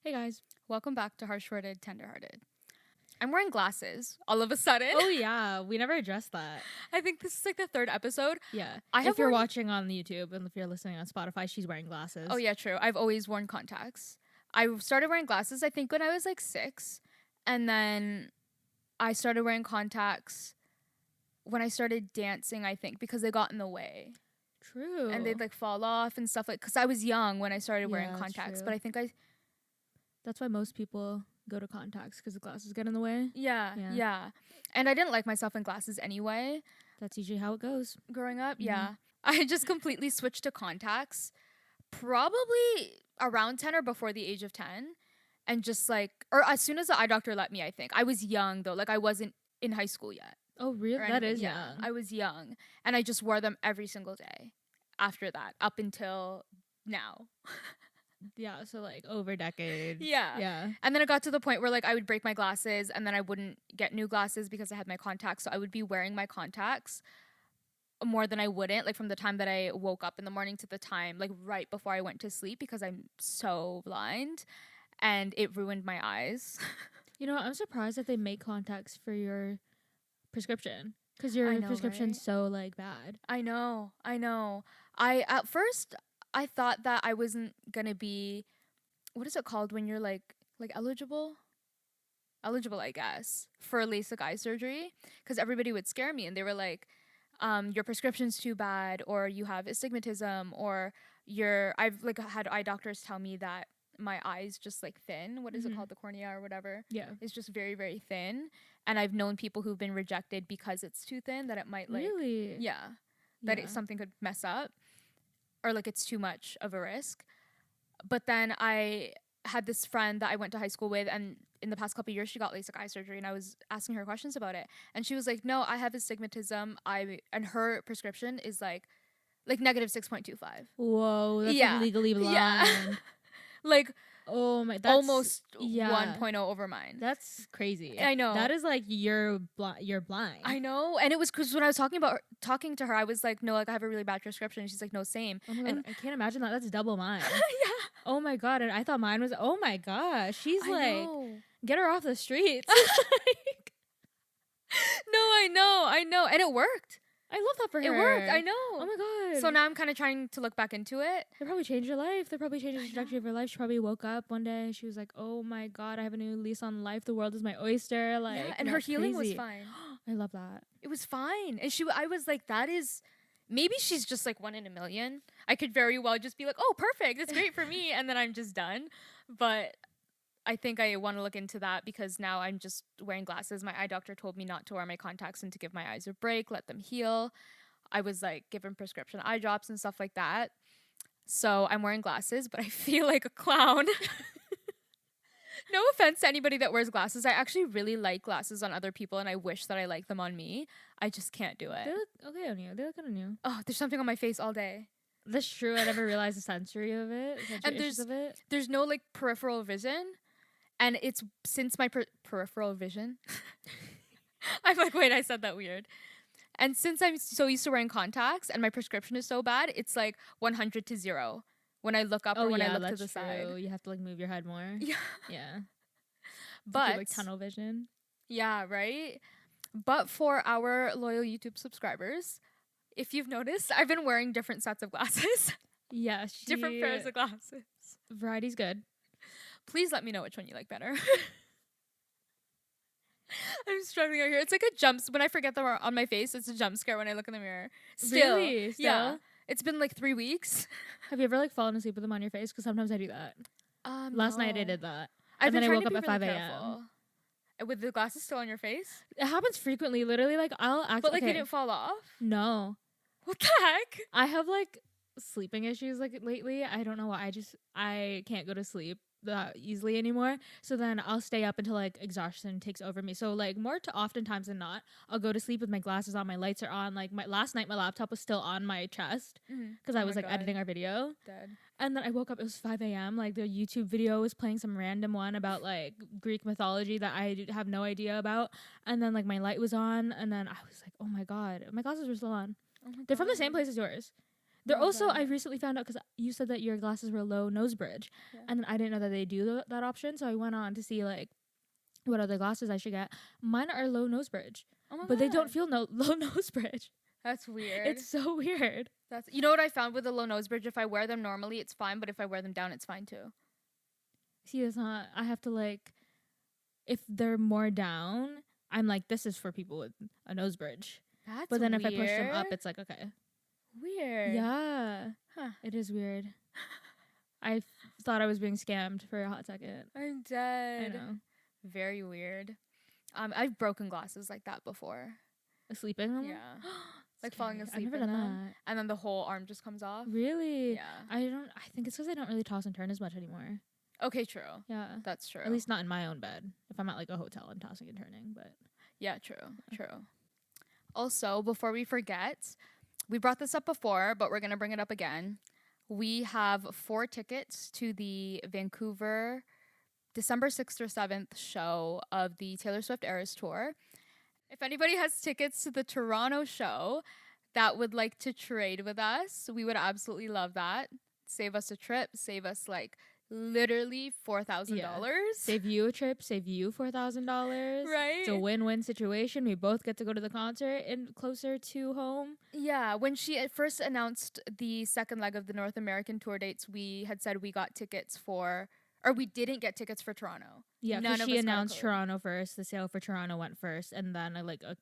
Hey guys. Welcome back to Harsh-Worded, Tenderhearted. I'm wearing glasses all of a sudden. Oh yeah, we never addressed that. I think this is like the third episode. Yeah. If you're watching on YouTube and if you're listening on Spotify, she's wearing glasses. Oh yeah, true. I've always worn contacts. I started wearing glasses, I think, when I was like 6. And then I started wearing contacts when I started dancing, I think, because they got in the way. True. And they'd like fall off and stuff, like, because I was young when I started wearing contacts. True. But I think that's why most people go to contacts, because the glasses get in the way. Yeah. And I didn't like myself in glasses anyway. That's usually how it goes. Growing up, Mm-hmm. yeah. I just completely switched to contacts probably around 10 or before the age of 10. And just like, or as soon as the eye doctor let me, I think. I was young though. Like I wasn't in high school yet. Oh, really? That is young. I was young. And I just wore them every single day after that, up until now. Yeah, so like over decades. Yeah. And then it got to the point where like I would break my glasses and then I wouldn't get new glasses because I had my contacts. So I would be wearing my contacts more than I wouldn't, like from the time that I woke up in the morning to the time like right before I went to sleep, because I'm so blind and it ruined my eyes. You know, I'm surprised that they make contacts for your prescription, because your prescription's so like bad. I know. At first I thought that I wasn't gonna be, what is it called when you're like eligible, I guess, for LASIK eye surgery, because everybody would scare me and they were like, your prescription's too bad, or you have astigmatism, or I've like had eye doctors tell me that my eye's just like thin. What is it called? The cornea or whatever. Yeah. It's just very, very thin. And I've known people who've been rejected because it's too thin, that it might like, really? Yeah. That something could mess up, or like it's too much of a risk. But then I had this friend that I went to high school with, and in the past couple of years she got LASIK eye surgery, and I was asking her questions about it, and she was like, no, I have astigmatism. And her prescription is like negative 6.25. Whoa, that's like legally blind. Yeah. Like, oh my, that's almost 1.0 over mine. That's crazy. I know. That is like you're blind. I know. And it was because when I was talking to her, I was like, no, like I have a really bad prescription. And she's like, no, same. Oh my God, I can't imagine that. That's double mine. Yeah. Oh my God. And I thought mine was, oh my gosh. She's get her off the streets. No, I know. And it worked. I love that for her. It worked. I know. Oh my God. So now I'm kind of trying to look back into it. They probably changed her life. They probably changed the trajectory of her life. She probably woke up one day. She was like, oh my God, I have a new lease on life. The world is my oyster. Like, yeah, and her healing was fine. I love that. It was fine. And I was like, that is, maybe she's just like 1 in a million. I could very well just be like, oh, perfect. It's great for me. And then I'm just done. But I think I want to look into that, because now I'm just wearing glasses. My eye doctor told me not to wear my contacts and to give my eyes a break, let them heal. I was like given prescription eye drops and stuff like that. So I'm wearing glasses, but I feel like a clown. No offense to anybody that wears glasses. I actually really like glasses on other people, and I wish that I like them on me. I just can't do it. They look okay on you. They look good on you. Oh, there's something on my face all day. That's true. I never realized the sensory of it. And there's no like peripheral vision. And it's since my peripheral vision. I'm like, wait, I said that weird. And since I'm so used to wearing contacts and my prescription is so bad, it's like 100 to 0 when I look up or when I look to the side. You have to like move your head more. Yeah. Yeah. But like tunnel vision. Yeah, right? But for our loyal YouTube subscribers, if you've noticed, I've been wearing different sets of glasses. Yeah, different pairs of glasses. Variety's good. Please let me know which one you like better. I'm struggling out here. It's like a jump. When I forget them on my face, it's a jump scare when I look in the mirror. Still. Really? Still? Yeah. It's been like 3 weeks. Have you ever like fallen asleep with them on your face? Because sometimes I do that. Last night I did that. And then I woke up at 5 a.m. With the glasses still on your face? It happens frequently. Literally, like I'll act. But like they didn't fall off? No. What the heck? I have like sleeping issues like lately. I don't know why. I can't go to sleep that easily anymore. So then I'll stay up until like exhaustion takes over me. So like more to oftentimes than not, I'll go to sleep with my glasses on, my lights are on. Like last night my laptop was still on my chest because I was like editing our video. Dead. And then I woke up, it was 5 a.m. Like the YouTube video was playing some random one about like Greek mythology that I have no idea about. And then like my light was on, and then I was like, oh my God, my glasses were still on. They're from the same place as yours. They're Love also, I it. recently found out because you said that your glasses were low nose bridge, Yeah. and then I didn't know that they do that option. So I went on to see like what other glasses I should get. Mine are low nose bridge, Oh my but they don't God. feel low nose bridge. That's weird. It's so weird. That's you know what I found with the low nose bridge? If I wear them normally, it's fine, but if I wear them down, it's fine too. See, it's not. I have to like, if they're more down, I'm like, this is for people with a nose bridge. That's But then weird. if I push them up, it's like okay. Weird. Yeah, Huh. it is weird. I thought I was being scammed for a hot second. I'm I dead. know. Very weird. I've broken glasses like that before. Sleeping on them? Yeah. Like falling Scary. asleep I've never in done them, that. and then the whole arm just comes off. Really? Yeah. I think it's because I don't really toss and turn as much anymore. Okay, true. Yeah. That's true. At least not in my own bed. If I'm at like a hotel, I'm tossing and turning. But Yeah, true. Also, before we forget, we brought this up before, but we're going to bring it up again. We have 4 tickets to the Vancouver December 6th or 7th show of the Taylor Swift Eras Tour. If anybody has tickets to the Toronto show that would like to trade with us, we would absolutely love that. Save us a trip, save us like literally $4,000. save you a trip, save you $4,000. Right? It's a win-win situation. We both get to go to the concert and closer to home. Yeah, when she at first announced the second leg of the North American tour dates, we had said we got tickets for, or we didn't get tickets for Toronto. Yeah, None because of she us got a announced code. Toronto first. The sale for Toronto went first, and then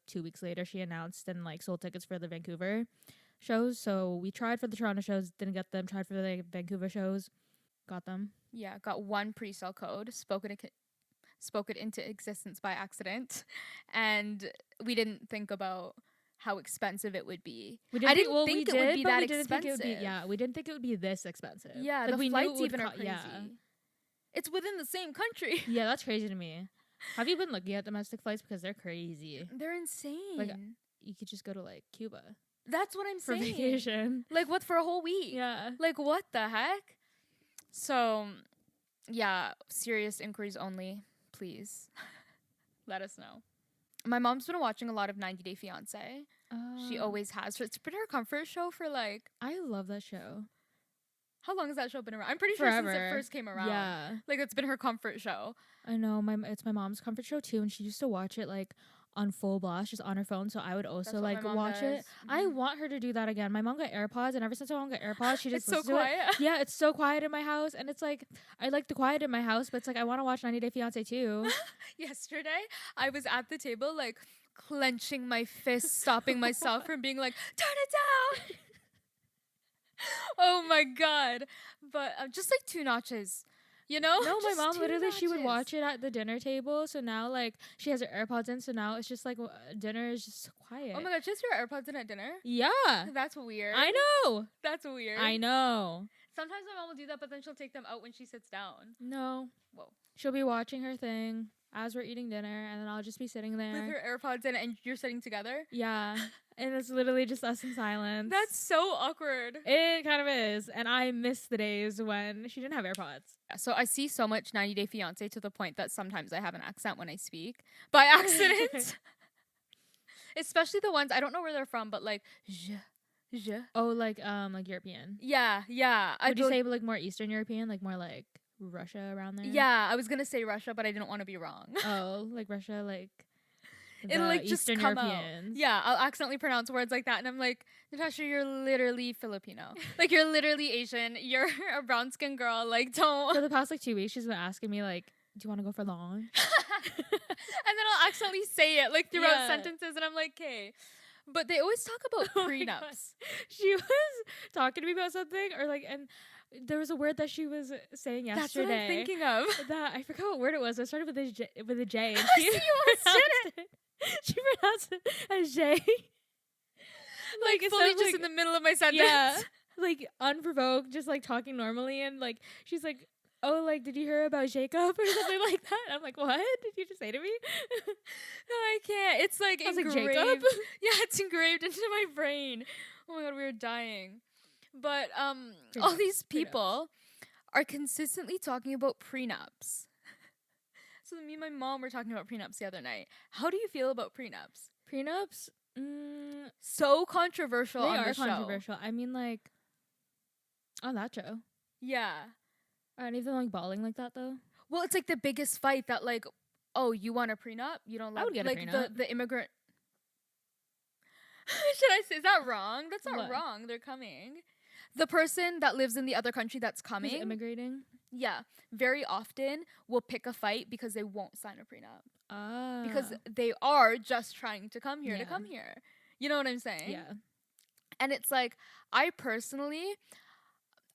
2 weeks later, she announced and like sold tickets for the Vancouver shows. So we tried for the Toronto shows, didn't get them. Tried for the Vancouver shows, got them. Yeah, got one pre-sale code, spoke it into existence by accident, and we didn't think about how expensive it would be. We I didn't didn't well, think we it would did, be but that we didn't think it would be. expensive. Yeah, we didn't think it would be this expensive. Yeah, like, the we knew flights it would even are crazy. Yeah. It's within the same country. Yeah, that's crazy to me. Have you been looking at domestic flights because they're crazy? They're insane. Like, you could just go to like Cuba That's what I'm for saying. vacation. Like what for a whole week? Yeah. Like what the heck? So, yeah, serious inquiries only, please. Let us know. My mom's been watching a lot of 90 Day Fiancé. She always has. It's been her comfort show for like, I love that show. how long has that show been around? I'm pretty sure Forever. since it first came around. Yeah. Like it's been her comfort show. I know it's my mom's comfort show too, and she used to watch it like on full blast, just on her phone. So I would also That's what like my mom watch it. does. I Mhm. want her to do that again. My mom got AirPods, and ever since my mom got AirPods, she just It's so listens to it. quiet. Yeah, it's so quiet in my house, and it's like I like the quiet in my house, but it's like I want to watch 90 Day Fiancé too. Yesterday, I was at the table like clenching my fist, stopping myself from being like, turn it down. Oh my God. But just like 2 notches, you know? No, my Just mom 2 literally she would notches. watch it at the dinner table. So now like she has her AirPods in, so now it's just like dinner is just quiet. Oh my God, just your AirPods in at dinner? Yeah. That's weird. I know. That's weird. I know. Sometimes my mom will do that, but then she'll take them out when she sits down. No. Whoa. She'll be watching her thing as we're eating dinner, and then I'll just be sitting there. With her AirPods in and you're sitting together? Yeah. And it's literally just us in silence. That's so awkward. It kind of is. And I miss the days when she didn't have AirPods. So I see so much 90 Day Fiancé to the point that sometimes I have an accent when I speak by accident. Especially the ones I don't know where they're from, but like je. Oh, like European. Yeah. Would you say like more Eastern European, like more like Russia around there? Yeah, I was gonna say Russia, but I didn't want to be wrong. Oh, like Russia, like It'll the like just Eastern come out. Europeans. Yeah, I'll accidentally pronounce words like that, and I'm like, Natasha, you're literally Filipino. Like you're literally Asian. You're a brown skinned girl. Like don't. For the past like 2 weeks, she's been asking me like, "Do you want to go for lunch?" And then I'll accidentally say it like throughout Yeah. sentences, and I'm like, okay. But they always talk about Oh my God. prenups. She was talking to me about something, or like, and there was a word that she was saying yesterday. That's what I'm thinking of. That I forgot what word it was. It started with a J. With a J. And You almost did it. She pronounced it as J. Like it fully sounds just like- in the middle of my sentence. Yeah, like unprovoked, just like talking normally, and like she's like, "Oh, like did you hear about Jacob or something like that?" I'm like, "What did you just say to me?" No, I can't. It's like I was like, engraved. "Jacob?" Yeah, it's engraved into my brain. Oh my God, we were dying. But all Prenups, these people are consistently talking about prenups. So me and my mom were talking about prenups the other night. How do you feel about prenups? Prenups. So controversial They on are the show. controversial. I mean, like, Oh, that show. Yeah. Or anything like balling like that though? Well, it's like the biggest fight that like, oh, you want a prenup? You don't I love would get a like prenup. the immigrant. Should I say, is that wrong? That's not What? wrong. They're coming. The person that lives in the other country that's Who's coming, immigrating? yeah, very often will pick a fight because they won't sign a prenup. Ah. Because they are just trying to come here to Yeah. come here. You know what I'm saying? Yeah. And it's like, I personally,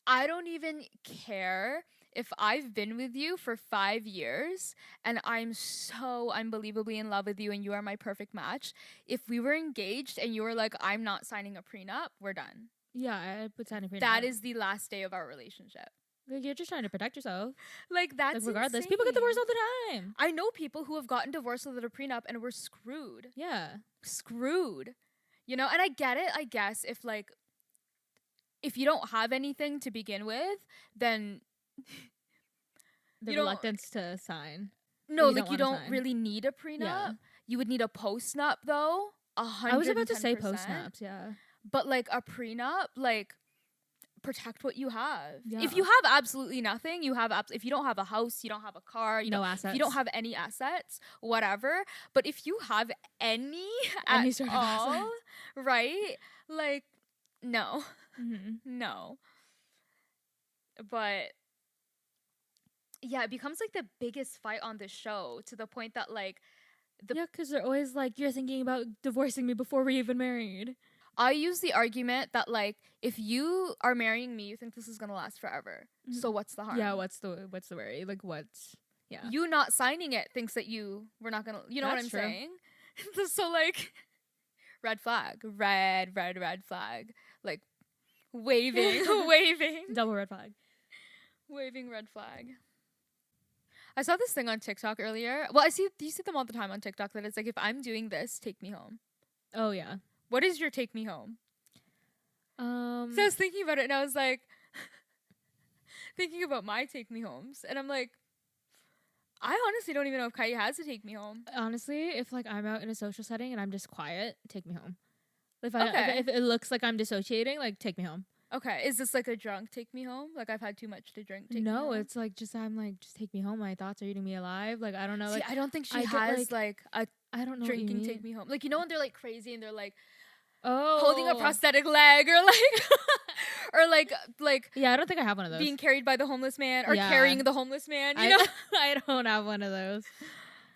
I don't even care if I've been with you for 5 years and I'm so unbelievably in love with you and you are my perfect match. If we were engaged and you were like, I'm not signing a prenup, we're done. Yeah, I would sign a prenup. That is the last day of our relationship. Like, you're just trying to protect yourself. Like, that's Like, regardless, insane. people get divorced all the time. I know people who have gotten divorced without a prenup and were screwed. Yeah. Screwed. You know, and I get it, I guess, if you don't have anything to begin with, then The You don't- reluctance to sign. no, You like don't you wanna don't sign. really need a prenup. Yeah. You would need a post-nup though. 110%. I was about to say post-naps, yeah. But like a prenup, like protect what you have. Yeah. If you have absolutely nothing, if you don't have a house, you don't have a car, you No don't, assets. if you don't have any assets, whatever. But if you have any Any at sort of all, assets. right? Like no. Mm-hmm. No. But yeah, it becomes like the biggest fight on the show to the point that like Yeah, because they're always like, you're thinking about divorcing me before we're even married. I use the argument that like if you are marrying me, you think this is gonna last forever. Mhm. So what's the harm? Yeah, what's the worry? Like, what's... Yeah. You not signing it thinks that we're not gonna, you know what That's I'm true. saying? So like red flag, red flag, like waving, waving, Double red flag. waving red flag. I saw this thing on TikTok earlier. Well, you see them all the time on TikTok that it's like, if I'm doing this, take me home. Oh, yeah. What is your take me home? So I was thinking about it and I was like, thinking about my take me homes. And I'm like, I honestly don't even know if Kai has a take me home. Honestly, if like I'm out in a social setting and I'm just quiet, take me home. If Okay. if it looks like I'm dissociating, like take me home. Okay. Is this like a drunk take me home? Like I've had too much to drink. Take me No, home? it's like just take me home. My thoughts are eating me alive. Like I don't know. See, Like I don't think she I get, has like a I don't know. drinking what you take me home. Like, you know when they're like crazy and they're like Oh, holding a prosthetic leg or like or like Yeah, I don't think I have one of those. being carried by the homeless man or Yeah. carrying the homeless man, you know? I don't have one of those.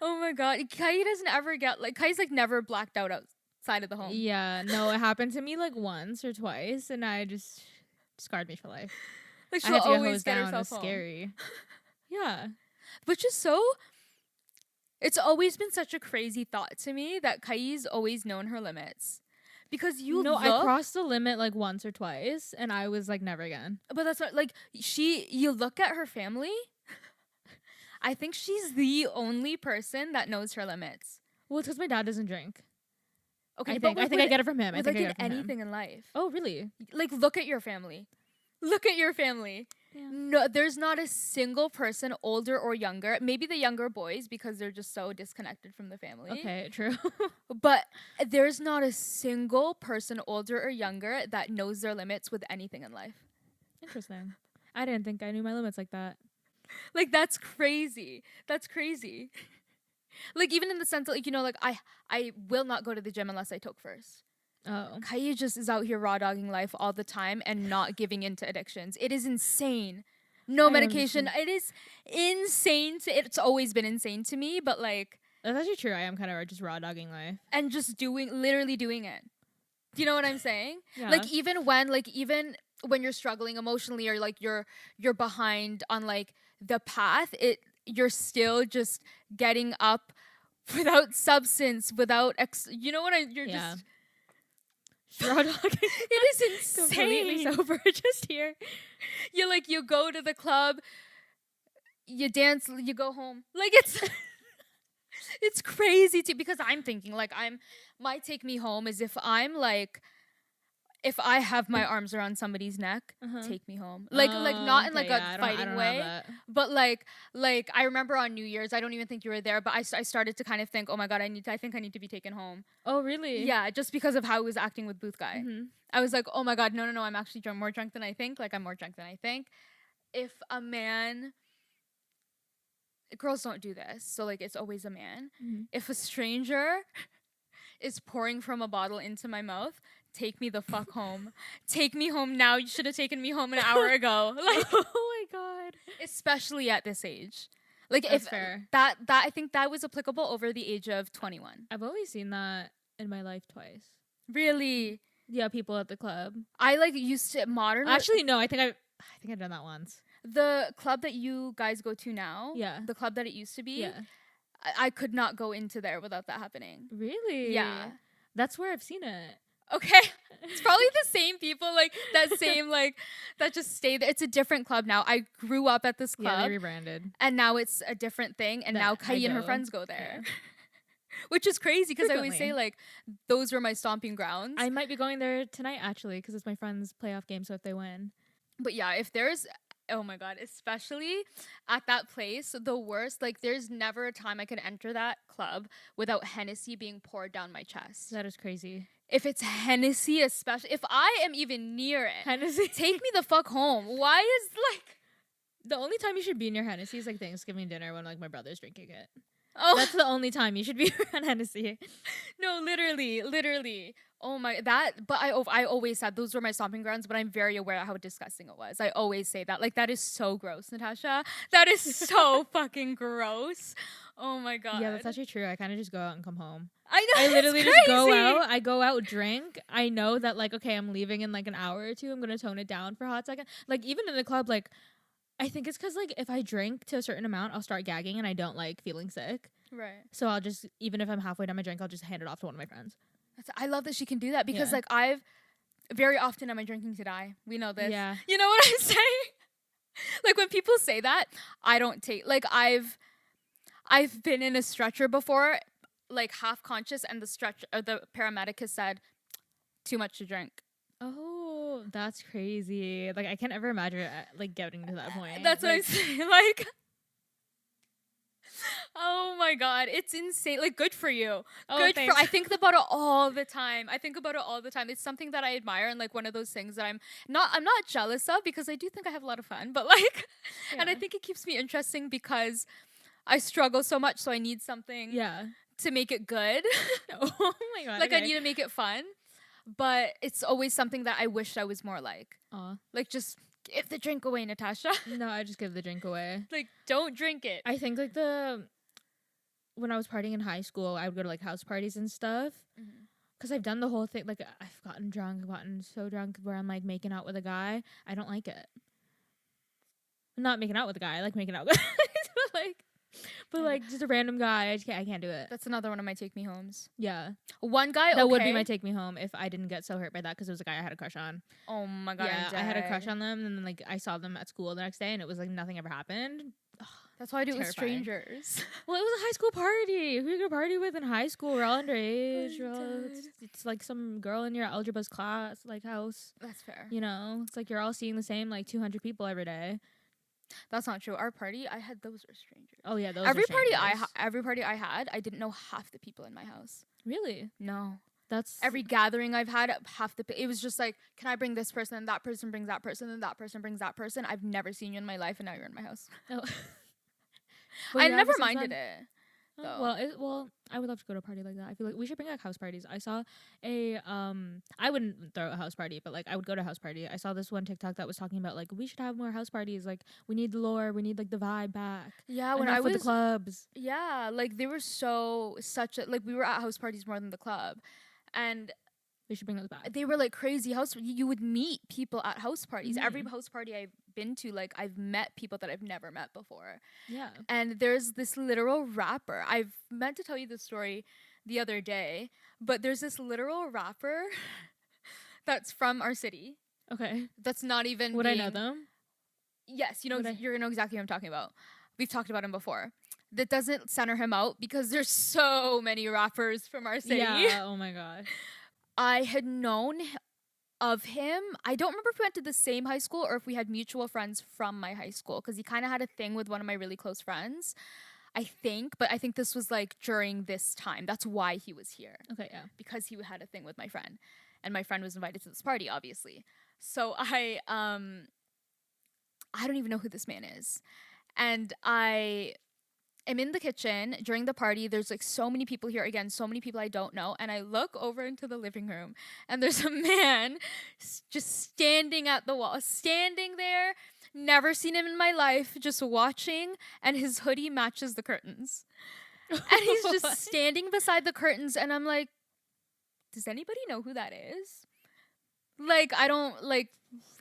Oh my god. Kai doesn't ever get like Kai's like never blacked out outside of the home. Yeah, no, it happened to me like once or twice, and I just scarred me for life. Like I she'll had to get always hosed get down. It herself was home. scary. Yeah. Which is it's always been such a crazy thought to me that Kai's always known her limits. Because I crossed the limit like once or twice, and I was like, never again. but that's what like you look at her family. I think she's the only person that knows her limits. Well, it's because my dad doesn't drink. Okay, I but think I get it from him. I with think like I in get it from him. anything in life. Oh, really? Like look at your family. Look at your family. Yeah. No, there's not a single person, older or younger. Maybe the younger boys because they're just so disconnected from the family. Okay, true. But there's not a single person, older or younger, that knows their limits with anything in life. Interesting. I didn't think I knew my limits like that. Like that's crazy. That's crazy. Like even in the sense that like, you know, like I will not go to the gym unless I toke first. Oh. Kaya just is out here raw dogging life all the time and not giving in to addictions. It is insane. No I medication. understand. It is insane. It's always been insane to me, but like, That's actually true. I am kind of just raw dogging life. and just literally doing it. Do you know what I'm saying? Yeah. Like even when you're struggling emotionally or like you're behind on like the path, you're still just getting up without substance, without you're Yeah. just Raw dogging. it is Completely insane. sober just here. You go to the club, you dance, you go home. Like it's it's crazy too because I'm thinking like my take me home is if I'm like if I have my arms around somebody's neck, Uh-huh. take me home. Like not in Okay, like yeah, a I fighting don't way, have that. but like I remember on New Year's, I don't even think you were there, but I started to kind of think, oh my god, I think I need to be taken home. Oh, really? Yeah, just because of how he was acting with Booth Guy. Mm-hmm. I was like, oh my god, no, I'm actually more drunk than I think. Like I'm more drunk than I think. If a man, girls don't do this, so like it's always a man. Mm-hmm. If a stranger is pouring from a bottle into my mouth, take me the fuck home. Take me home now. You should have taken me home an hour ago. Like, Oh my god. especially at this age. Like That's if fair. that I think that was applicable over the age of 21. I've only seen that in my life twice. Really? Yeah, people at the club. I like used to modern Actually, no, I think I've done that once. the club that you guys go to now. Yeah. The club that it used to be. Yeah. I could not go into there without that happening. Really? Yeah. That's where I've seen it. Okay. It's probably the same people, like that same like that just stay there. It's a different club now. I grew up at this Yeah, club they rebranded. and now it's a different thing and That now I Kai and her go. friends go there. Yeah. Which is crazy because I always say Frequently. like those were my stomping grounds. I might be going there tonight actually because it's my friend's playoff game. So if they win, But yeah, if there's, oh my god, especially at that place, the worst, like there's never a time I can enter that club without Hennessy being poured down my chest. that is crazy. If it's Hennessy, especially if I am even near it, Hennessy. take me the fuck home. Why is like, The only time you should be near Hennessy is like Thanksgiving dinner when like my brother's drinking it. oh That's the only time you should be around Hennessy. no, literally. Oh my, that, but I always said those were my stomping grounds, but I'm very aware of how disgusting it was. I always say that. Like, that is so gross, Natasha. That is so fucking gross. Oh my god. Yeah, that's actually true. I kind of just go out and come home. I know. I it's literally just go crazy. out. I go out, drink. I know that like, okay, I'm leaving in like an hour or two. I'm gonna tone it down for a hot second. Like even in the club, like I think it's because like if I drink to a certain amount, I'll start gagging and I don't like feeling sick. Right. So I'll just even if I'm halfway down my drink, I'll just hand it off to one of my friends. I love that she can do that because Yeah. like I've very often am I drinking to die. We know this. Yeah. You know what I'm saying? Like when people say that, I don't take like I've been in a stretcher before, like half conscious, and the paramedic has said, too much to drink. Oh, that's crazy. Like I can't ever imagine like getting to that point. That's what I'm like, saying. Like, oh my god, it's insane. Like, good for you. Oh, Good thanks. for. I think about it all the time. It's something that I admire and like one of those things that I'm not jealous of because I do think I have a lot of fun. But like, and I Yeah. think it keeps me interesting because I struggle so much, so I need something Yeah. to make it good. Oh my god. Like I okay. need to make it fun. But it's always something that I wish I was more like. Aw. Like just give the drink away, Natasha. No, I just give the drink away. Like don't drink it. I think like when I was partying in high school, I would go to like house parties and stuff. Mhm. Cause I've done the whole thing. Like I've gotten drunk, I've gotten so drunk where I'm like making out with a guy. I don't like it. Not making out with a guy. I like making out with but like just a random guy. I can't do it. That's another one of my take me homes. Yeah, One guy that would be okay. my take me home if I didn't get so hurt by that because it was a guy I had a crush on. Oh my god. Yeah, I'm I had a dead. crush on them, and then like I saw them at school the next day, and it was like nothing ever happened. That's why I do it with Terrifying. strangers. Well, it was a high school party. Who you gonna party with in high school? We're all underage. I'm We're all, it's like some girl in your algebra's class, like house. That's fair. You know, it's like you're all seeing the same like 200 people every day. That's not true. Our party, I had those are strangers. Oh yeah, those. every are party strangers. every party I had, I didn't know half the people in my house. Really? No. That's Every gathering I've had, it was just like, can I bring this person? And that person brings that person, and that person brings that person. I've never seen you in my life, and now you're in my house. Oh. I yeah, never this is minded fun. it. Oh, though. well, I would love to go to a party like that. I feel like we should bring back house parties. I saw a I wouldn't throw a house party, but like I would go to a house party. I saw this one TikTok that was talking about like we should have more house parties. Like we need the lore, we need like the vibe back. Yeah, when Enough I with was the clubs. yeah, like they were such a like we were at house parties more than the club, and We should bring those back. they were like crazy house. You would meet people at house parties. Every Mhm. house party I've been to, like I've met people that I've never met before. Yeah. And there's this literal rapper. I've meant to tell you this story the other day, but there's this literal rapper that's from our city. Okay. That's not even. Would I know being- them? Yes, you know Would I- you're gonna know exactly what I'm talking about. We've talked about him before. That doesn't center him out because there's so many rappers from our city. Yeah. Oh my god. I had known of him. I don't remember if we went to the same high school or if we had mutual friends from my high school, because he kind of had a thing with one of my really close friends, I think. But I think this was like during this time. That's why he was here. Okay, yeah. Because he had a thing with my friend. And my friend was invited to this party, obviously. So I don't even know who this man is. And I am in the kitchen during the party. There's like so many people here. Again, so many people I don't know. And I look over into the living room and there's a man just standing at the wall, standing there. Never seen him in my life, just watching. And his hoodie matches the curtains. And he's just standing beside the curtains. And I'm like, does anybody know who that is? Like, I don't, like,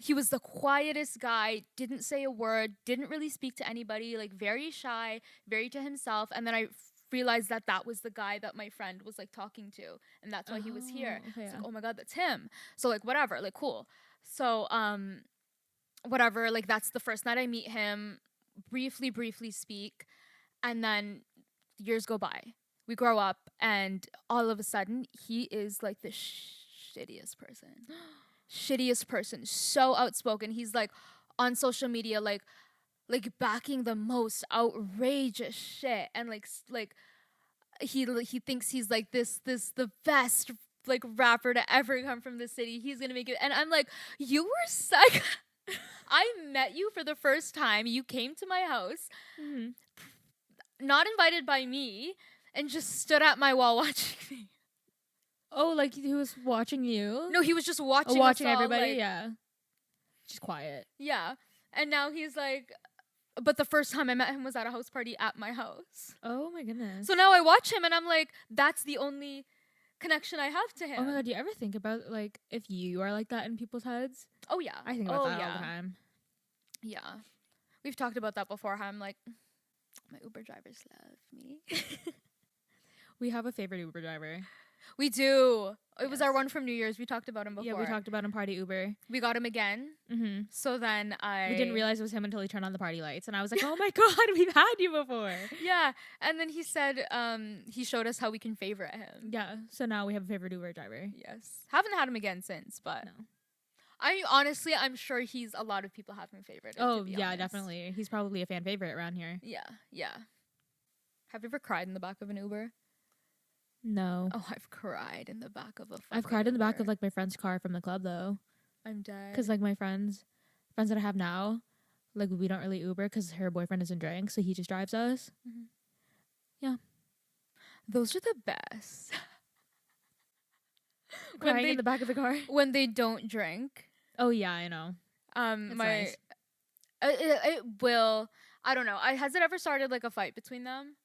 he was the quietest guy, didn't say a word, didn't really speak to anybody, like, very shy, very to himself. And then I realized that that was the guy that my friend was, like, talking to. And that's why he was here. Okay, Like, oh my God, that's him. So, like, whatever, like, cool. So, whatever, like, that's the first night I meet him, briefly speak. And then years go by. We grow up, and all of a sudden, he is, like, the shittiest person. Shittiest person, so outspoken. He's like on social media, like backing the most outrageous shit, and like he thinks he's like this the best like rapper to ever come from the city. He's gonna make it, and I'm like, you were such. I met you for the first time. You came to my house, not invited by me, and just stood at my wall watching me. Oh, like he was watching you? No, he was just watching. Watching us all, everybody. like, Yeah, just quiet. Yeah, and now he's like, but the first time I met him was at a house party at my house. Oh my goodness. So now I watch him and I'm like, that's the only connection I have to him. Oh my God, do you ever think about like if you are like that in people's heads? Oh yeah, I think about that all the time. Yeah, we've talked about that before. How I'm like, my Uber drivers love me. We have a favorite Uber driver. We do. It was our one from New Year's. We talked about him before. Yeah, we talked about him party Uber. We got him again. Mm-hmm. So then we didn't realize it was him until he turned on the party lights, and I was like, "Oh my God, we've had you before." Yeah, and then he said, he showed us how we can favorite him. Yeah, so now we have a favorite Uber driver. Yes, haven't had him again since, but no. I'm sure he's a lot of people have him favorite. Oh yeah, definitely. He's probably a fan favorite around here. Yeah. Have you ever cried in the back of an Uber? No. Oh, I've cried in the back of a. I've cried in the back of like my friend's car from the club though. I'm dead. Because like my friends that I have now, like we don't really Uber because her boyfriend doesn't drink, so he just drives us. Mm-hmm. Yeah. Those are the best. Crying in the back of the car when they don't drink. Oh yeah, I know. It's nice. It will. I don't know. Has it ever started like a fight between them?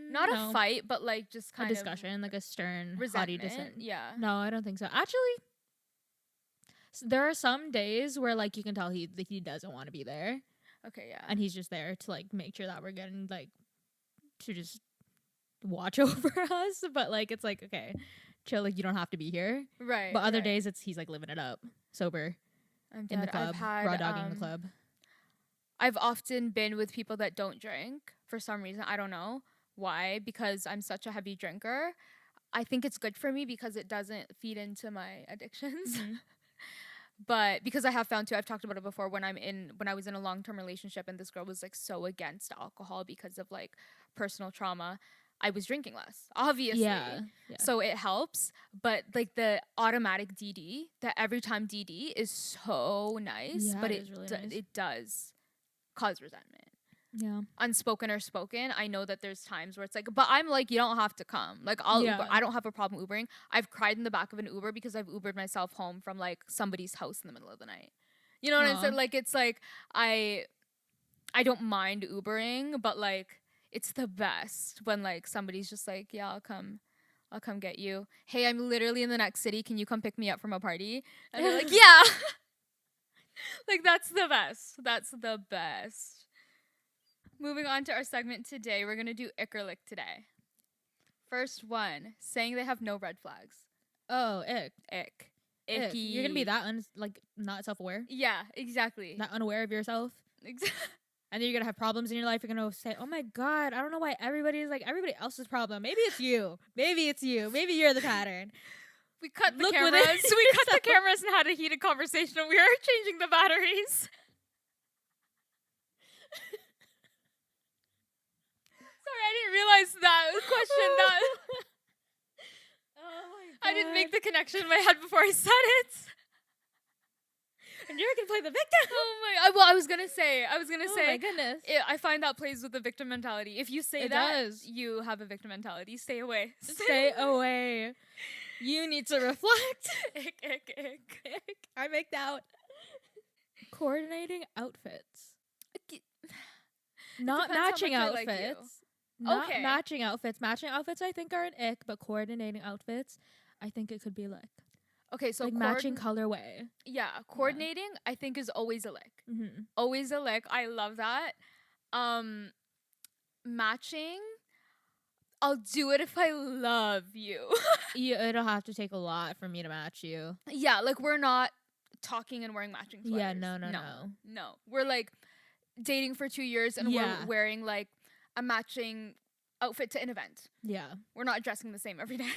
Not a fight, but like just kind of a discussion, like a stern, resentment. Dissent. Yeah. No, I don't think so. Actually, there are some days where like you can tell he doesn't want to be there. Okay, yeah. And he's just there to like make sure that we're getting like to just watch over us. But like it's like okay, chill. Like you don't have to be here. Right. But other days he's like living it up, sober, I'm in the club, raw dogging in the club. I've often been with people that don't drink for some reason. I don't know why, because I'm such a heavy drinker. I think it's good for me because it doesn't feed into my addictions. Mm-hmm. But because I have found too, I've talked about it before, when I was in a long-term relationship and this girl was like so against alcohol because of like personal trauma, I was drinking less, obviously. Yeah. So it helps, but like the automatic DD, that every time DD is so nice, but it does cause resentment. Yeah. Unspoken or spoken. I know that there's times where it's like, but I'm like, you don't have to come. Like I'll Uber. I don't have a problem Ubering. I've cried in the back of an Uber because I've Ubered myself home from like somebody's house in the middle of the night. You know what I'm saying? Like it's like I don't mind Ubering, but like it's the best when like somebody's just like, yeah, I'll come get you. Hey, I'm literally in the next city. Can you come pick me up from a party? And they're like, yeah. Like that's the best. That's the best. Moving on to our segment today, we're going to do ick or lick today. First one, saying they have no red flags. Oh, ick. Ick. Icky. You're going to be that not self-aware? Yeah, exactly. Not unaware of yourself? Exactly. And then you're going to have problems in your life. You're going to say, oh my God, I don't know why everybody else's problem. Maybe it's you. Maybe it's you. Maybe you're the pattern. We cut the Look within cameras. We cut the yourself. cameras and had a heated conversation. We are changing the batteries. Sorry, I didn't realize that question. That Oh my god. I didn't make the connection in my head before I said it. And you're gonna play the victim. Oh my! Well, I was gonna say. Oh my goodness. I find that plays with the victim mentality. If you say It that, does. you have a victim mentality. Stay away. Stay away. You need to reflect. Ick. I make out. Coordinating outfits. Not depends how matching much I like you. outfits. Not Okay. matching outfits. Matching outfits I think are an ick, but coordinating outfits, I think it could be like Okay, so matching colorway. Yeah, coordinating I think is always a lick. Mm-hmm. Always a lick. I love that. Matching, I'll do it if I love you. It'll have to take a lot for me to match you. Yeah, like we're not talking and wearing matching sweaters. Yeah, no. No. We're like dating for 2 years and Yeah. we're wearing like a matching outfit to an event. Yeah. We're not dressing the same every day.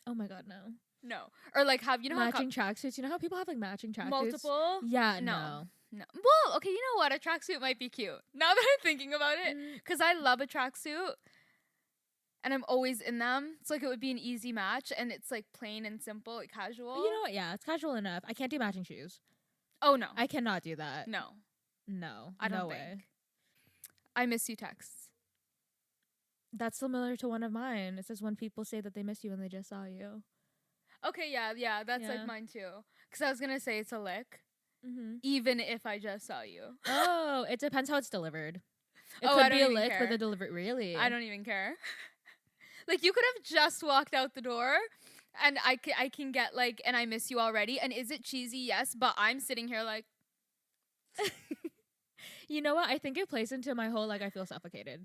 Oh my god, no. No. Or like have you know Matching tracksuits. You know how people have like matching tracksuits? multiple? Yeah, No. no. No. Well, okay, you know what? A tracksuit might be cute. Now that I'm thinking about it. Mm. Because I love a tracksuit. And I'm always in them. It's like it would be an easy match. And it's like plain and simple, like casual. You know what? Yeah, it's casual enough. I can't do matching shoes. Oh, no. I cannot do that. No. No. I don't no think. way. I miss you texts. That's similar to one of mine. It says when people say that they miss you when they just saw you. Okay, yeah. That's Yeah. like mine too. Because I was going to say it's a lick. Mm-hmm. Even if I just saw you. Oh, it depends how it's delivered. It Oh, I could don't be a even lick, care. but the delivery really. I don't even care. Like you could have just walked out the door and I can get like, and I miss you already. And is it cheesy? Yes. But I'm sitting here like, You know what? I think it plays into my whole like I feel suffocated.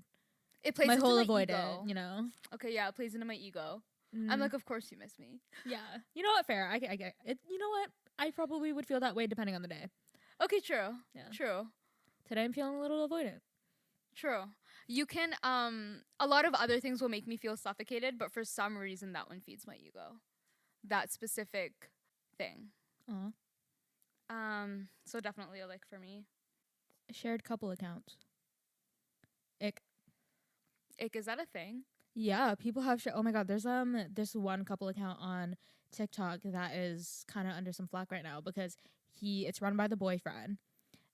it plays My into whole my avoidant, ego. you know. Okay, yeah, it plays into my ego. I'm Mm. like, of course you miss me. Yeah. You know what? Fair. I get it. You know what? I probably would feel that way depending on the day. Okay, true. Yeah. True. Today I'm feeling a little avoidant. True. You can a lot of other things will make me feel suffocated, but for some reason that one feeds my ego. That specific thing. Aw. So definitely a lick for me. Shared couple accounts. Ick. Ick, is that a thing? Yeah, people have oh my god, there's this one couple account on TikTok that is kind of under some flack right now because it's run by the boyfriend.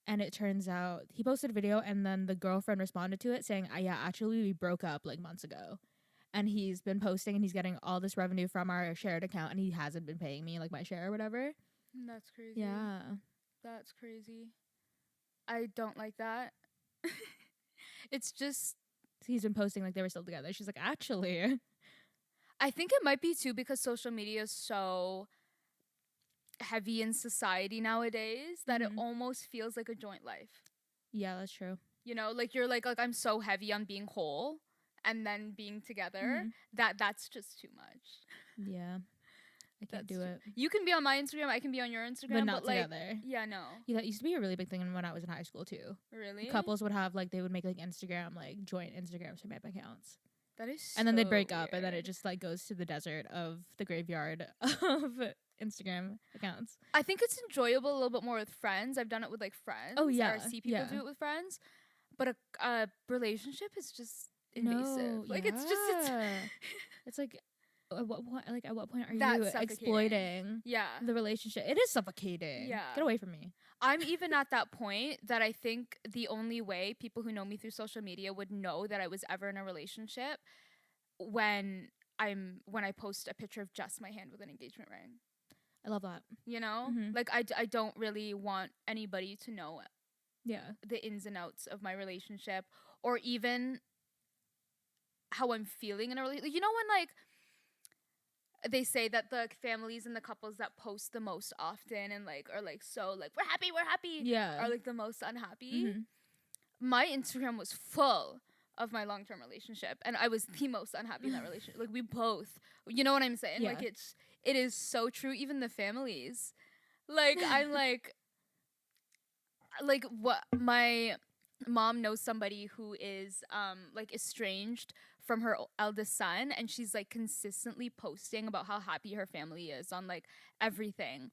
And it turns out he posted a video and then the girlfriend responded to it saying, yeah, actually we broke up like months ago. And he's been posting and he's getting all this revenue from our shared account and he hasn't been paying me like my share or whatever. That's crazy. Yeah. That's crazy. I don't like that. It's just He's been posting like they were still together. She's like, actually. I think it might be too because social media is so heavy in society nowadays that it Mhm. almost feels like a joint life. Yeah, that's true. You know, like you're like I'm so heavy on being whole and then being together Mhm. that's just too much. Yeah. I can't do it. You can be on my Instagram, I can be on your Instagram, But not like together. yeah, no. Yeah, that used to be a really big thing when I was in high school too. Really? Couples would have like they would make like Instagram like joint Instagrams for bank accounts. That is And then they'd so break up and then it weird. just like goes to the desert of the graveyard of Instagram accounts. I think it's enjoyable a little bit more with friends. I've done it with like friends. Oh, Or yeah, I see people yeah. do it with friends. But a relationship is just invasive. No, Like it's just yeah. It's like at what point are That's you suffocating. exploiting yeah. the relationship? It is suffocating. Yeah. Get away from me. I'm even at that point that I think the only way people who know me through social media would know that I was ever in a relationship when I post a picture of just my hand with an engagement ring. I love that. You know? Mhm. Like I don't really want anybody to know Yeah. the ins and outs of my relationship or even how I'm feeling in a relationship. You know when like they say that the families and the couples that post the most often and like are like so like we're happy Yeah. are like the most unhappy. Mhm. My Instagram was full of my long-term relationship and I was the most unhappy in that relationship. Like we both, you know what I'm saying? Yeah. Like it is so true. Even the families, like I'm like what my mom knows somebody who is like estranged from her eldest son, and she's like consistently posting about how happy her family is on like everything.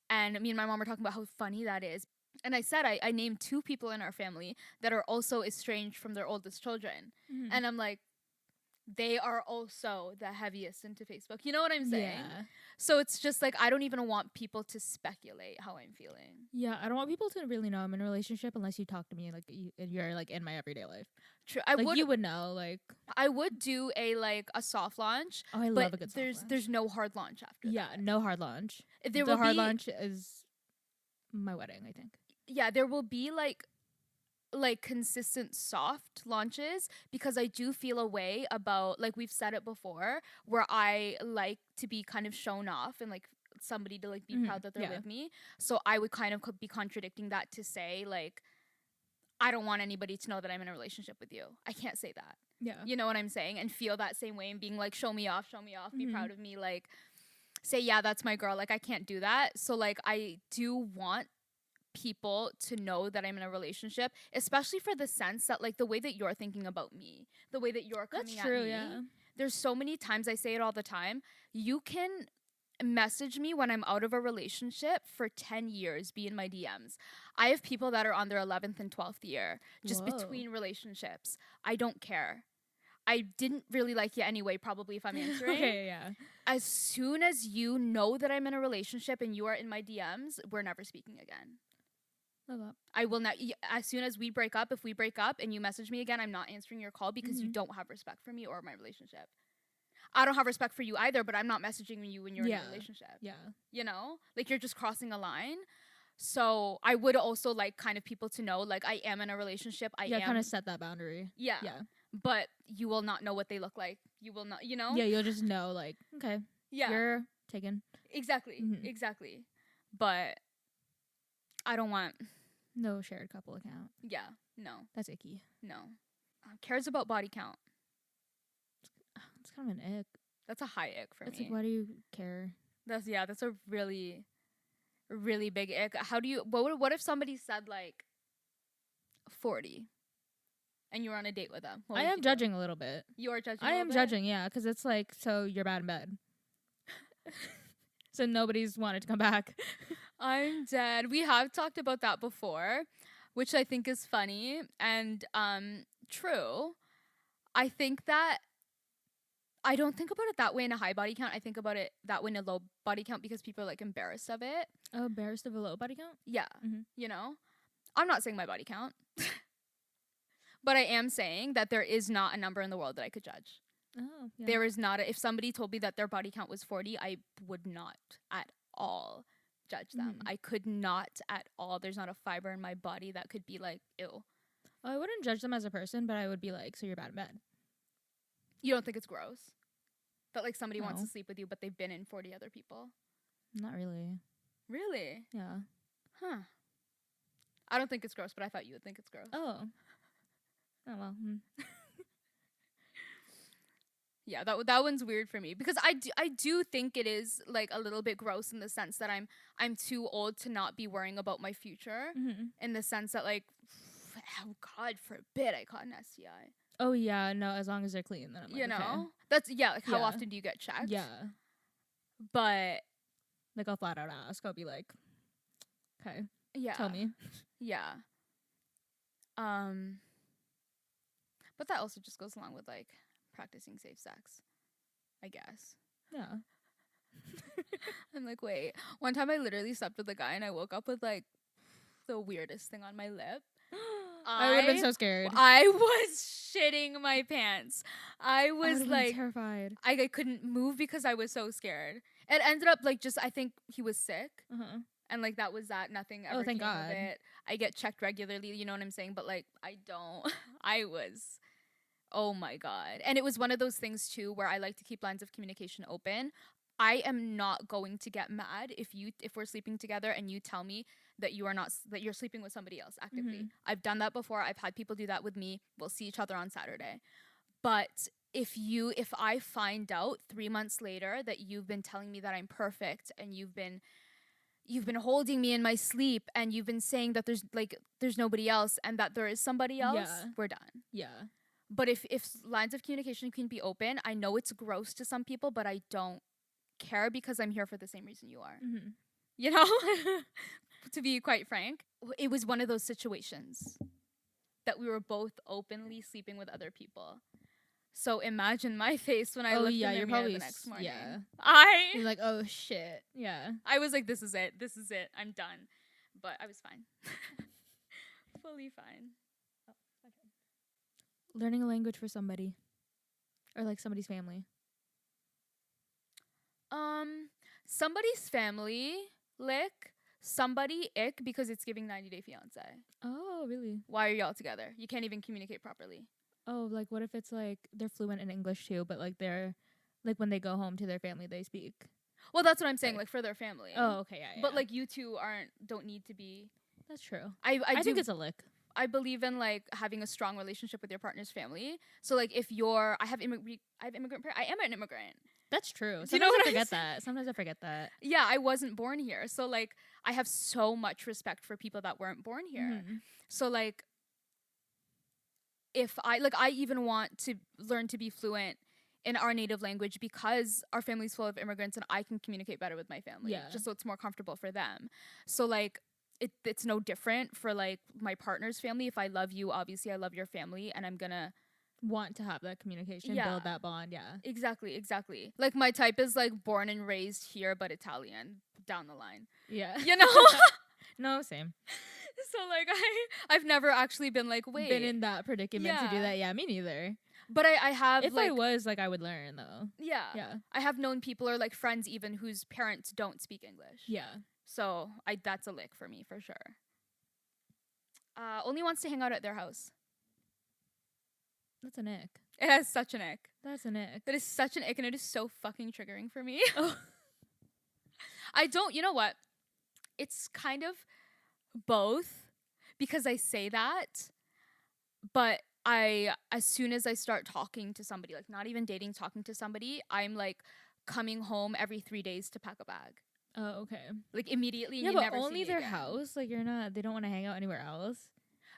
And me and my mom were talking about how funny that is. And I said I named 2 people in our family that are also estranged from their oldest children. Mhm. And I'm like, they are also the heaviest into Facebook. You know what I'm saying? Yeah. So it's just like I don't even want people to speculate how I'm feeling. Yeah, I don't want people to really know I'm in a relationship unless you talk to me like you're like in my everyday life. True. Like you would know. Like, I would do a soft launch, oh, I but love a good soft launch. there's no hard launch after Yeah, that. no hard launch. There the will hard be, launch is my wedding, I think. yeah, there will be like consistent soft launches, because I do feel a way about, like we've said it before, where I like to be kind of shown off and like somebody to like be proud that they're with me. So I would kind of be contradicting that to say like, I don't want anybody to know that I'm in a relationship with you. I can't say that. Yeah. You know what I'm saying? And feel that same way and being like, show me off, be proud of me, like say, yeah, that's my girl. Like I can't do that. So like I do want people to know that I'm in a relationship, especially for the sense that like the way that you're thinking about me, the way that you're coming That's true, at me. yeah. There's so many times, I say it all the time, you can message me when I'm out of a relationship for 10 years, be in my DMs. I have people that are on their 11th and 12th year, just Whoa. between relationships. I don't care. I didn't really like you anyway, probably, if I'm answering. Okay, yeah. As soon as you know that I'm in a relationship and you are in my DMs, we're never speaking again. Love that. I will not. As soon as we break up, if we break up and you message me again, I'm not answering your call because you don't have respect for me or my relationship. I don't have respect for you either, but I'm not messaging you when you're in a relationship. Yeah. You know? Like you're just crossing a line. So I would also like kind of people to know, like I am in a relationship. I am kind of set that boundary. Yeah. Yeah. But you will not know what they look like. You will not, you know? Yeah, you'll just know like, okay. Yeah. You're taken. Exactly. Exactly. But I don't want no shared couple account. Yeah. No. That's icky. No. Cares about body count. It's kind of an ick. That's a high ick for me. Like, why do you care? That's a really, really big ick. How do you? What if somebody said like 40, and you were on a date with them? I am judging a little bit. You are judging. I am judging, yeah, because it's like, so you're bad in bed. So nobody's wanted to come back. I'm dead. We have talked about that before, which I think is funny and true. I think that I don't think about it that way in a high body count. I think about it that way in a low body count because people are like embarrassed of it. Oh, embarrassed of a low body count? Yeah. You know? I'm not saying my body count. But I am saying that there is not a number in the world that I could judge. Oh, yeah. There is not. If somebody told me that their body count was 40, I would not at all judge them. I could not at all. There's not a fiber in my body that could be like, ew. Oh, I wouldn't judge them as a person, but I would be like, so you're bad in bed. You don't think it's gross? That like somebody wants No. to sleep with you, but they've been in 40 other people? Not really. Really? Yeah. Huh. I don't think it's gross, but I thought you would think it's gross. Oh. Oh, well. Yeah, that one's weird for me because I do think it is like a little bit gross in the sense that I'm too old to not be worrying about my future, in the sense that like, oh God forbid I caught an STI. Oh yeah, no, as long as they're clean, then I'm like, You know, okay. that's like how often do you get checked? Yeah, but like I'll flat out ask. I'll be like, okay, yeah, tell me. Yeah. But that also just goes along with like practicing safe sex, I guess. Yeah. I'm like, wait. One time I literally slept with a guy and I woke up with like the weirdest thing on my lip. I would have been so scared. I was shitting my pants. I was like terrified. I couldn't move because I was so scared. It ended up like just I think he was sick. And like that was that. Nothing ever thank came God. of it. I get checked regularly, you know what I'm saying? But like I don't. I was, oh my God. And it was one of those things too where I like to keep lines of communication open. I am not going to get mad if we're sleeping together and you tell me that that you're sleeping with somebody else actively. I've done that before. I've had people do that with me. We'll see each other on Saturday. But if I find out 3 months later that you've been telling me that I'm perfect and you've been holding me in my sleep and you've been saying that there's nobody else and that there is somebody else, we're done. Yeah. But if lines of communication can be open, I know it's gross to some people, but I don't care because I'm here for the same reason you are. Mm-hmm. You know? To be quite frank, it was one of those situations that we were both openly sleeping with other people. So imagine my face when I looked in the you're mirror probably the next morning. Yeah. I You're like, oh shit. Yeah. I was like, this is it. This is it. I'm done. But I was fine. Fully fine. Learning a language for somebody, or like somebody's family. Somebody's family lick, somebody ick because it's giving 90 Day Fiance. Oh, really? Why are y'all together? You can't even communicate properly. Oh, like what if it's like they're fluent in English too, but like they're like when they go home to their family they speak. Well, that's what I'm saying, like for their family. Oh, okay, yeah. But like you two don't need to be. That's true. I think it's a lick. I believe in like having a strong relationship with your partner's family. So like if I have immigrant parents. I am an immigrant. That's true. Do you know what I forget that. Sometimes I forget that. Yeah, I wasn't born here. So like I have so much respect for people that weren't born here. Mm-hmm. So like if I even want to learn to be fluent in our native language because our family's full of immigrants and I can communicate better with my family. Yeah. Just so it's more comfortable for them. So like it's no different for like my partner's family. If I love you, obviously I love your family and I'm gonna want to have that communication, Yeah. build that bond, yeah. Exactly. Like my type is like born and raised here but Italian down the line. Yeah. You know? No, same. So like I've never actually been like, wait. Been in that predicament to do Yeah. that. Yeah, me neither. But I have If like I was, like I would learn though. yeah. Yeah. I have known people or like friends even whose parents don't speak English. Yeah. So that's a lick for me for sure. Only wants to hang out at their house. That's an ick. It has such an ick. That's an ick. That is such an ick and it is so fucking triggering for me. Oh. you know what? It's kind of both because I say that, but as soon as I start talking to somebody, like not even dating, talking to somebody, I'm like coming home every 3 days to pack a bag. Oh, okay. Like immediately. Yeah, you but never see only me their again. house. Like they don't want to hang out anywhere else.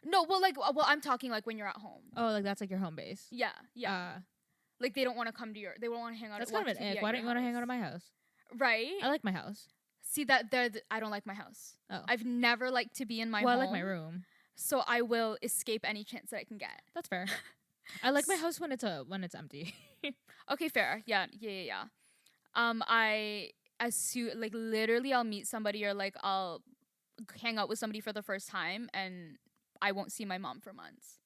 No, well, I'm talking like when you're at home. Oh, like that's like your home base. Yeah. Like they don't want to come to they don't want to hang out. That's watch kind of an TV ick. at Why your don't you want to hang house. out at my house? Right. I like my house. See I don't like my house. Oh. I've never liked to be in my home. Well, I like my room. So I will escape any chance that I can get. That's fair. I like my house when it's empty. Okay, fair. Yeah. I as soon like literally I'll meet somebody or like I'll hang out with somebody for the first time and I won't see my mom for months.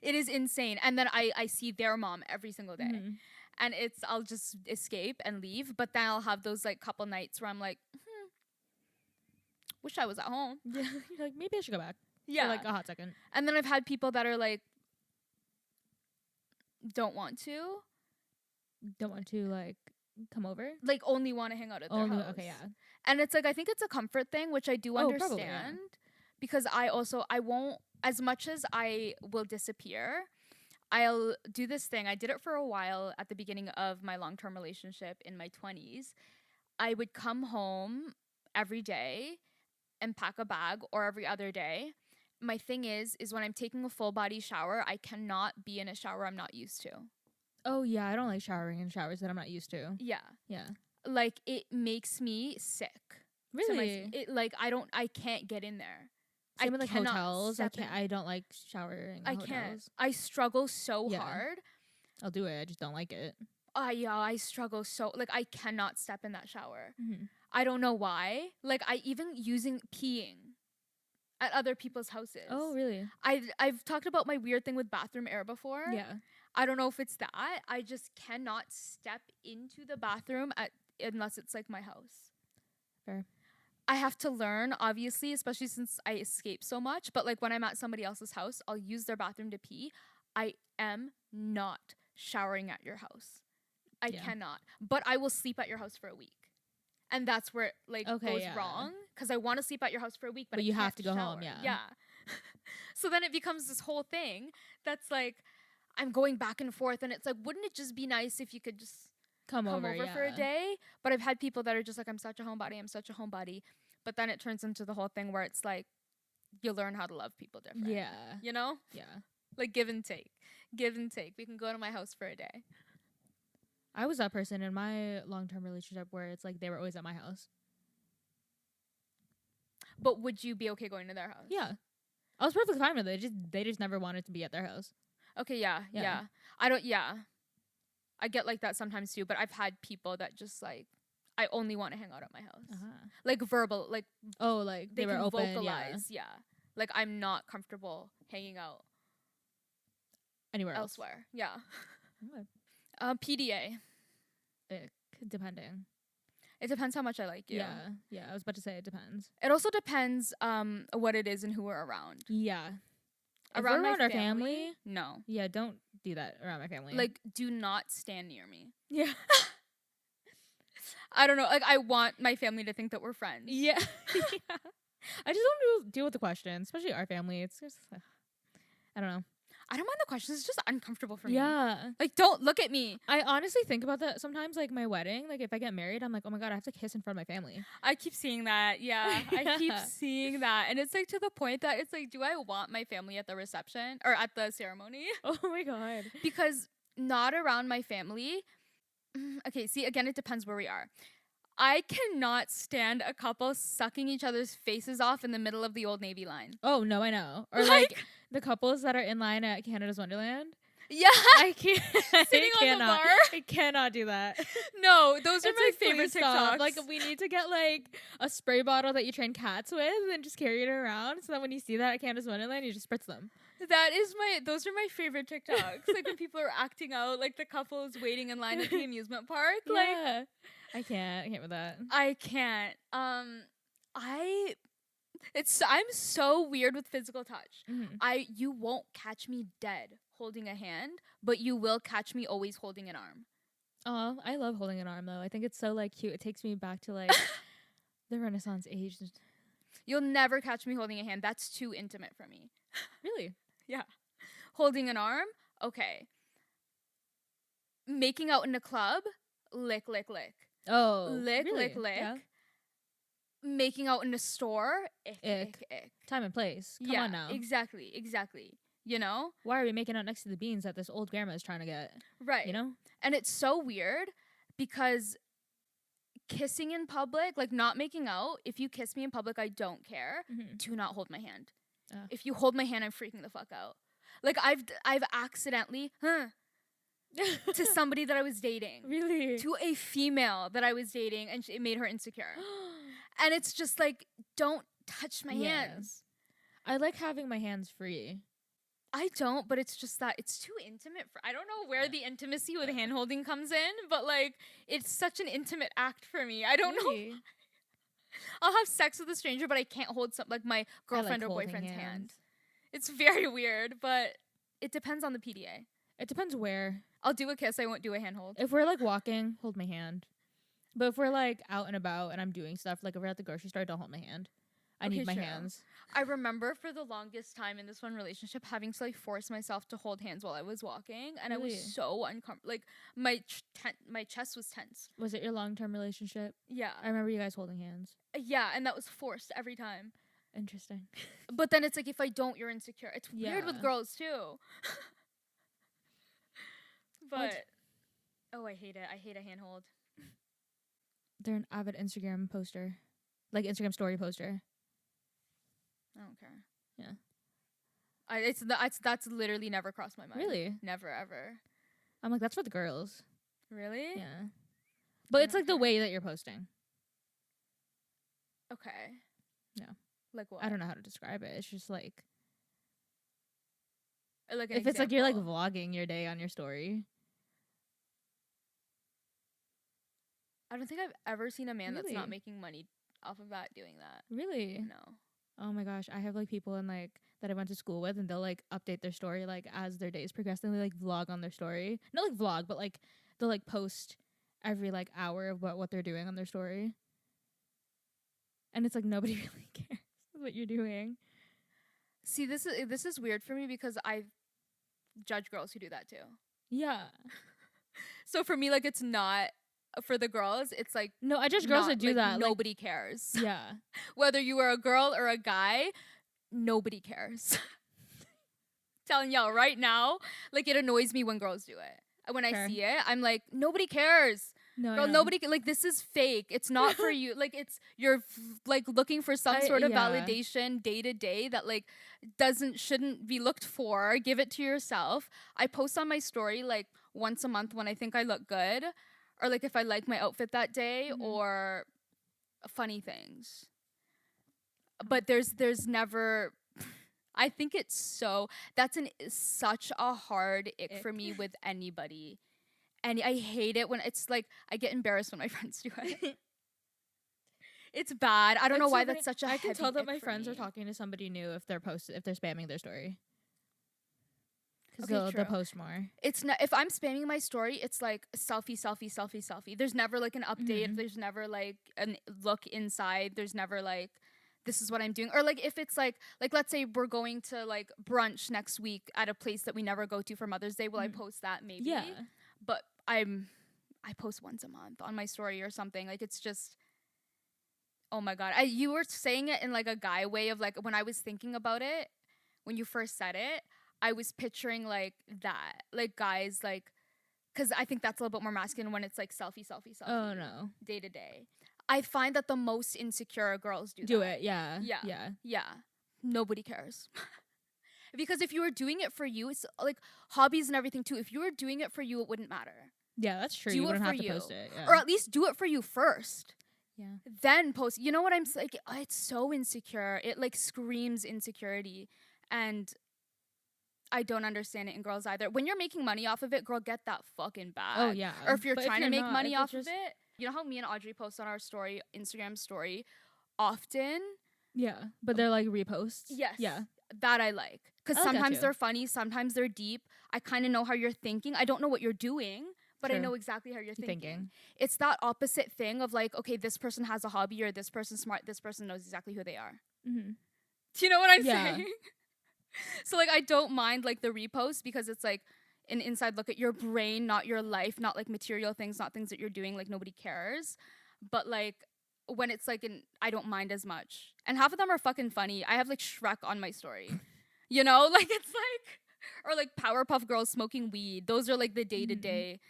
It is insane. And then I see their mom every single day. Mhm. And I'll just escape and leave, but then I'll have those like couple nights where I'm like, wish I was at home. Yeah, you're like maybe I should go back. Yeah. For like a hot second. And then I've had people that are like don't want to. Don't want to like come over. Like only want to hang out at their house. Okay, yeah. And it's like I think it's a comfort thing, which I do understand. Probably, yeah. Because I won't, as much as I will disappear, I'll do this thing. I did it for a while at the beginning of my long-term relationship in my 20s. I would come home every day and pack a bag, or every other day. My thing is when I'm taking a full body shower, I cannot be in a shower I'm not used to. Oh yeah, I don't like showering in showers that I'm not used to. Yeah. Yeah. Like it makes me sick. Really? I can't get in there. Same with like cannot hotels. step in. I don't like showering in I hotels. can't. I struggle so Yeah. hard. I'll do it. I just don't like it. I struggle so like I cannot step in that shower. Mm-hmm. I don't know why. Like I even using peeing at other people's houses. Oh really? I've talked about my weird thing with bathroom air before. Yeah. I don't know if it's that. I just cannot step into the bathroom unless it's like my house. Fair. I have to learn, obviously, especially since I escape so much. But like when I'm at somebody else's house, I'll use their bathroom to pee. I am not showering at your house. I cannot. But I will sleep at your house for a week. And that's where it goes wrong. Because I want to sleep at your house for a week, but you I can't have to go shower. home, yeah. Yeah. So then it becomes this whole thing that's like, I'm going back and forth. And it's like, wouldn't it just be nice if you could just Come over for a day? But I've had people that are just like, I'm such a homebody. But then it turns into the whole thing where it's like, you learn how to love people different. Yeah. You know? Yeah. Like give and take. Give and take. We can go to my house for a day. I was that person in my long-term relationship where it's like they were always at my house. But would you be okay going to their house? Yeah. I was perfectly fine with it. They just never wanted to be at their house. Okay, yeah. I get like that sometimes too, but I've had people that just like, I only want to hang out at my house. Uh-huh. Like verbal, like They were can open. vocalize. Yeah. Like I'm not comfortable hanging out Anywhere else. elsewhere. Yeah. Okay. PDA. Depending. It depends how much I like you. Yeah. I was about to say it depends. It also depends what it is and who we're around. Yeah. Around our my family, no. Yeah, don't do that around my family. Like, do not stand near me. Yeah. I don't know. Like, I want my family to think that we're friends. Yeah. Yeah. I just don't deal with the questions, especially our family. It's just, I don't know. I don't mind the questions. It's just uncomfortable for me. Yeah. Like, don't look at me. I honestly think about that sometimes, like my wedding. Like, if I get married, I'm like, oh my God, I have to kiss in front of my family. I keep seeing that. Yeah. I keep seeing that. And it's like to the point that it's like, do I want my family at the reception or at the ceremony? Oh my God. Because not around my family. Okay, see, again, it depends where we are. I cannot stand a couple sucking each other's faces off in the middle of the Old Navy line. Oh, no, I know. Or like the couples that are in line at Canada's Wonderland. Yeah. I can't. Sitting on the bar. I cannot do that. No, those are It's my like, favorite please stop. TikToks. Like, we need to get like a spray bottle that you train cats with and just carry it around so that when you see that at Canada's Wonderland, you just spritz them. Those are my favorite TikToks. Like when people are acting out, like the couples waiting in line at the amusement park. Like, Yeah. I can't with that. I can't. I'm so weird with physical touch. Mm-hmm. You won't catch me dead holding a hand, but you will catch me always holding an arm. Oh, I love holding an arm though. I think it's so like cute. It takes me back to like the Renaissance age. You'll never catch me holding a hand. That's too intimate for me. Really? Yeah. Holding an arm? Okay. Making out in a club? Lick, lick, lick. Oh, Lick, really? lick, lick. Yeah. Making out in a store? Ick, ick, ick. Time and place. Come on now. Exactly. You know? Why are we making out next to the beans that this old grandma is trying to get? Right. You know? And it's so weird because kissing in public, like not making out, if you kiss me in public, I don't care. Mm-hmm. Do not hold my hand. Oh. If you hold my hand, I'm freaking the fuck out. Like I've accidentally, to somebody that I was dating. Really? To a female that I was dating, and it made her insecure. And it's just like, don't touch my hands. I like having my hands free. I don't, but it's just that it's too intimate. I don't know where the intimacy with hand holding comes in, but like, it's such an intimate act for me. I don't know. I'll have sex with a stranger, but I can't hold like my girlfriend or boyfriend's hand. It's very weird, but it depends on the PDA. It depends where. I'll do a kiss. I won't do a handhold. If we're like walking, hold my hand. But if we're like out and about and I'm doing stuff, like if we're at the grocery store, don't hold my hand. I need my hands. I remember for the longest time in this one relationship having to like force myself to hold hands while I was walking, and Really? I was so uncomfortable. Like my chest was tense. Was it your long-term relationship? Yeah. I remember you guys holding hands. Yeah, and that was forced every time. Interesting. But then it's like if I don't, you're insecure. It's weird with Yeah. girls too. But What? oh, I hate it. I hate a handhold. They're an avid Instagram poster. Like Instagram story poster. I don't care. Yeah. That's literally never crossed my mind. Really? Never ever. I'm like, that's for the girls. Really? Yeah. But it's like the way that you're posting. Okay. Yeah. Like what? I don't know how to describe it. It's just like Like an if it's like you're like example. vlogging your day on your story. I don't think I've ever seen a man that's Really? not making money off of that doing that. Really? No. Oh my gosh. I have like people in like that I went to school with and they'll like update their story like as their days progress and they like vlog on their story. Not like vlog, but like they'll like post every like hour of what they're doing on their story. And it's like nobody really cares what you're doing. See, this is weird for me because I judge girls who do that too. Yeah. So for me, like it's not for the girls. It's like No, I judge girls not, that do like, that. Like, Nobody cares. yeah. Whether you are a girl or a guy, nobody cares. Telling y'all right now, like, it annoys me when girls do it. When I Fair. see it, I'm like, nobody cares. No, Girl, I know. nobody, like, this is fake. It's not for you. Like, you're like looking for some sort of validation day to day that, like, shouldn't be looked for. Give it to yourself. I post on my story, like, once a month when I think I look good, or, like, if I like my outfit that day, or funny things. But there's never, I think it's that's such a hard ick for me with anybody. And I hate it when it's like, I get embarrassed when my friends do it. It's bad. I don't know why that's such a I can tell that heavy my ick for friends are me. talking to somebody new if they're spamming their story. Because Okay, they'll true. post more. It's not, if I'm spamming my story, it's like selfie, selfie, selfie, selfie. There's never like an update. There's never like a look inside. There's never like, this is what I'm doing. Or like if it's like let's say we're going to like brunch next week at a place that we never go to for Mother's Day. Will I post that? Maybe. Yeah. But I post once a month on my story or something. Like, it's just, oh my God. You were saying it in like a guy way of like, when I was thinking about it, when you first said it, I was picturing like that, like guys, like, because I think that's a little bit more masculine when it's like selfie, selfie, selfie. Oh no. Day to day. I find that the most insecure girls do it. Yeah. Yeah. Yeah. Nobody cares. Because if you were doing it for you, it's like hobbies and everything too. If you were doing it for you, it wouldn't matter. Yeah, that's true. Do You it wouldn't for have to you. post it. Yeah. Or at least do it for you first. Yeah. Then post. You know what I'm like? It's so insecure. It like screams insecurity. And I don't understand it in girls either. When you're making money off of it, girl, get that fucking bag. Oh yeah. Or if you're But trying to make not, money if off it's of it. You know how me and Audrey post on our story, Instagram story, often? Yeah. But they're like reposts. Yes. Yeah. That I like. Because I like that sometimes too. they're funny, sometimes they're deep. I kind of know how you're thinking. I don't know what you're doing, but I True. know exactly how you're thinking. It's that opposite thing of like, okay, this person has a hobby, or this person's smart, this person knows exactly who they are. Mm-hmm. Do you know what I'm Yeah. saying? So like, I don't mind like the repost, because it's like an inside look at your brain, not your life, not like material things, not things that you're doing, like nobody cares. But like, when it's like I don't mind as much. And half of them are fucking funny. I have like Shrek on my story. You know, like it's like, or like Powerpuff Girls smoking weed. Those are like the day-to-day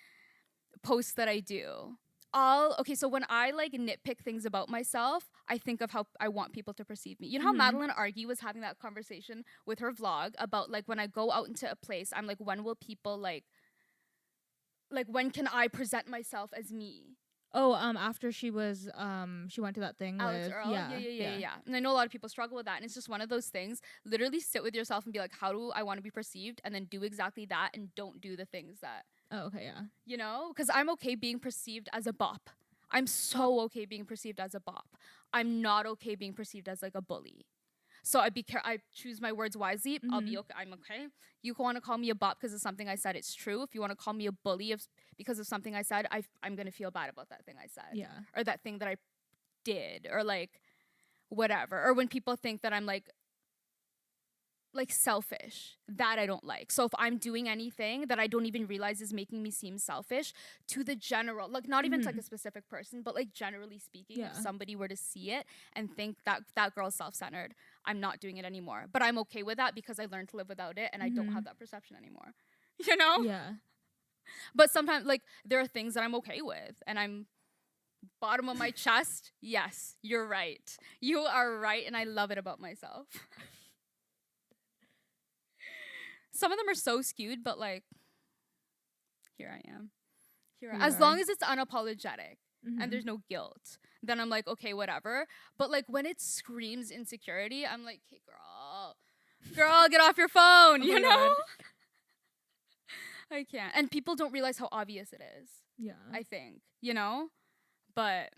posts that I do. Okay, so when I like nitpick things about myself, I think of how I want people to perceive me. You know how Madeline Argy was having that conversation with her vlog about like, when I go out into a place, I'm like, when will people like when can I present myself as me? Oh, after she was she went to that thing Alex with Earl? Yeah. And I know a lot of people struggle with that, and it's just one of those things. Literally sit with yourself and be like, how do I want to be perceived? And then do exactly that, and don't do the things that, Oh, okay, yeah. you know? Because I'm okay being perceived as a bop. I'm so okay being perceived as a bop. I'm not okay being perceived as like a bully. So I choose my words wisely. I'll be okay. I'm okay. You want to call me a bop because of something I said, it's true. If you want to call me a bully because of something I said, I'm going to feel bad about that thing I said. Yeah. Or that thing that I did, or like whatever. Or when people think that I'm like selfish, that I don't like. So if I'm doing anything that I don't even realize is making me seem selfish, to the general, like not even to like a specific person, but like generally speaking, if somebody were to see it and think that girl's self-centered, I'm not doing it anymore. But I'm okay with that because I learned to live without it, and I don't have that perception anymore. You know? Yeah. But sometimes like there are things that I'm okay with, and I'm bottom of my chest. Yes, you're right. You are right, and I love it about myself. Some of them are so skewed, but like, here I am. As long as it's unapologetic and there's no guilt, then I'm like, okay, whatever. But like when it screams insecurity, I'm like, hey, girl, get off your phone, you know? I can't. And people don't realize how obvious it is. Yeah. I think, you know? But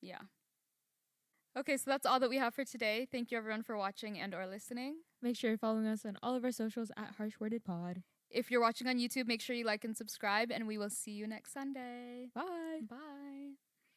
yeah. Okay, so that's all that we have for today. Thank you everyone for watching and or listening. Make sure you're following us on all of our socials at Harsh Worded Pod. If you're watching on YouTube, make sure you like and subscribe, and we will see you next Sunday. Bye. Bye.